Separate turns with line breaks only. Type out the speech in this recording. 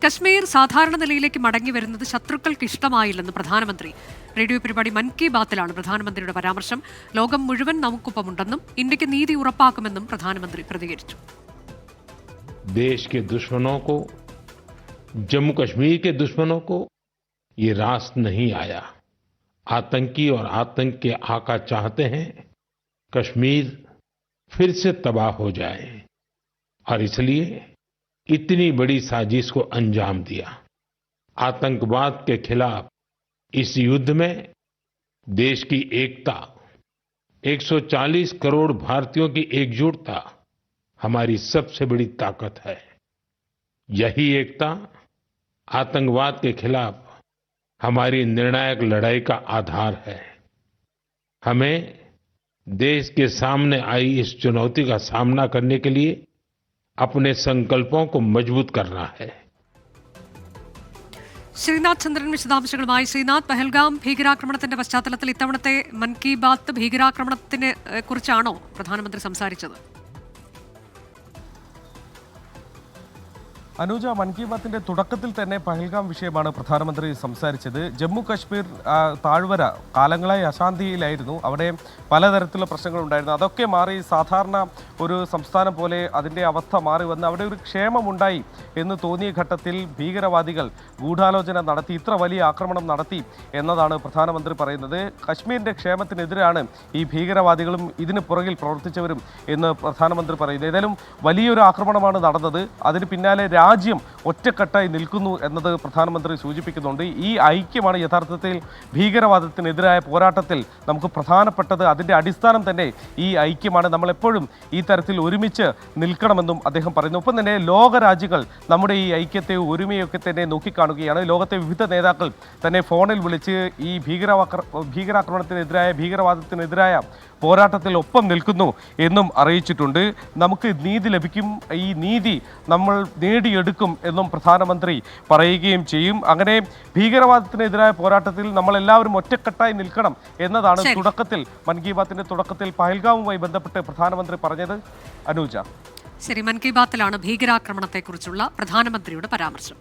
കശ്മീർ സാധാരണ നിലയിലേക്ക് മടങ്ങി വരുന്നത് ശത്രുക്കൾക്ക് ഇഷ്ടമായില്ലെന്ന് പ്രധാനമന്ത്രി. റേഡിയോ പരിപാടി മൻ കി ബാത്തിലാണ് പ്രധാനമന്ത്രിയുടെ പരാമർശം. ലോകം മുഴുവൻ നമുക്കൊപ്പമുണ്ടെന്നും ഇന്ത്യക്ക് നീതി ഉറപ്പാക്കുമെന്നും പ്രധാനമന്ത്രി പ്രതികരിച്ചു.
देश के दुश्मनों को, जम्मू कश्मीर के दुश्मनों को ये रास नहीं आया। आतंकी और आतंक के आका चाहते हैं कश्मीर फिर से तबाह हो जाए और इसलिए इतनी बड़ी साजिश को अंजाम दिया। आतंकवाद के खिलाफ इस युद्ध में देश की एकता, 140 करोड़ भारतीयों की एकजुटता हमारी सबसे बड़ी ताकत है। यही एकता आतंकवाद के खिलाफ हमारी निर्णायक लड़ाई का आधार है। हमें देश के सामने आई इस चुनौती का सामना करने के लिए अपने संकल्पों को मजबूत करना है।
ശ്രീനാഥ് ചന്ദ്രൻ വിശദാംശങ്ങളുമായി. ശ്രീനാഥ്, പഹൽഗാം ഭീകരാക്രമണത്തിന്റെ പശ്ചാത്തലത്തിൽ ഇത്തവണത്തെ മൻ കി ബാത്ത് ഭീകരാക്രമണത്തിനെ കുറിച്ചാണോ പ്രധാനമന്ത്രി സംസാരിച്ചത്?
അനുജ, മൻ കി ബാത്തിന്റെ തുടക്കത്തിൽ തന്നെ പഹൽഗാം വിഷയമാണ് പ്രധാനമന്ത്രി സംസാരിച്ചത്. ജമ്മു കശ്മീർ താഴ്വര കാലങ്ങളായി അശാന്തിയിലായിരുന്നു. അവിടെ പലതരത്തിലുള്ള പ്രശ്നങ്ങളുണ്ടായിരുന്നു. അതൊക്കെ മാറി സാധാരണ ഒരു സംസ്ഥാനം പോലെ അതിൻ്റെ അവസ്ഥ മാറി വന്ന് അവിടെ ഒരു ക്ഷേമമുണ്ടായി എന്ന് തോന്നിയ ഘട്ടത്തിൽ ഭീകരവാദികൾ ഗൂഢാലോചന നടത്തി, ഇത്ര വലിയ ആക്രമണം നടത്തി എന്നതാണ് പ്രധാനമന്ത്രി പറയുന്നത്. കശ്മീരിൻ്റെ ക്ഷേമത്തിനെതിരാണ് ഈ ഭീകരവാദികളും ഇതിന് പുറകിൽ പ്രവർത്തിച്ചവരും എന്ന് പ്രധാനമന്ത്രി പറയുന്നു. ഏതായാലും വലിയൊരു ആക്രമണമാണ് നടന്നത്. അതിന് പിന്നാലെ രാജ്യം ഒറ്റക്കെട്ടായി നിൽക്കുന്നു എന്നത് പ്രധാനമന്ത്രി സൂചിപ്പിക്കുന്നുണ്ട്. ഈ ഐക്യമാണ് യഥാർത്ഥത്തിൽ ഭീകരവാദത്തിനെതിരായ പോരാട്ടത്തിൽ നമുക്ക് പ്രധാനപ്പെട്ടത്. അതിൻ്റെ അടിസ്ഥാനം തന്നെ ഈ ഐക്യമാണ്. നമ്മളെപ്പോഴും ഈ തരത്തിൽ ഒരുമിച്ച് നിൽക്കണമെന്നും അദ്ദേഹം പറയുന്നു. ഒപ്പം തന്നെ ലോകരാജ്യങ്ങൾ നമ്മുടെ ഈ ഐക്യത്തെ ഒരുമയൊക്കെ തന്നെ നോക്കിക്കാണുകയാണ്. ലോകത്തെ വിവിധ നേതാക്കൾ തന്നെ ഫോണിൽ വിളിച്ച് ഈ ഭീകരാക്രമണത്തിനെതിരായ ഭീകരവാദത്തിനെതിരായ പോരാട്ടത്തിൽ ഒപ്പം നിൽക്കുന്നു എന്നും അറിയിച്ചിട്ടുണ്ട്. നമുക്ക് നീതി ലഭിക്കും, ഈ നീതി നമ്മൾ നേടിയെടുക്കും എന്നും പ്രധാനമന്ത്രി പറയുകയും ചെയ്യും. അങ്ങനെ ഭീകരവാദത്തിനെതിരായ പോരാട്ടത്തിൽ നമ്മളെല്ലാവരും ഒറ്റക്കെട്ടായി നിൽക്കണം എന്നതാണ് തുടക്കത്തിൽ മൻ കി ബാത്തിന്റെ തുടക്കത്തിൽ പഹൽഗാമുമായി ബന്ധപ്പെട്ട് പ്രധാനമന്ത്രി പറഞ്ഞത്. അനൂജ,
ശരി, മൻ കി ബാത്തിലാണ് ഭീകരാക്രമണത്തെക്കുറിച്ചുള്ള പ്രധാനമന്ത്രിയുടെ പരാമർശം.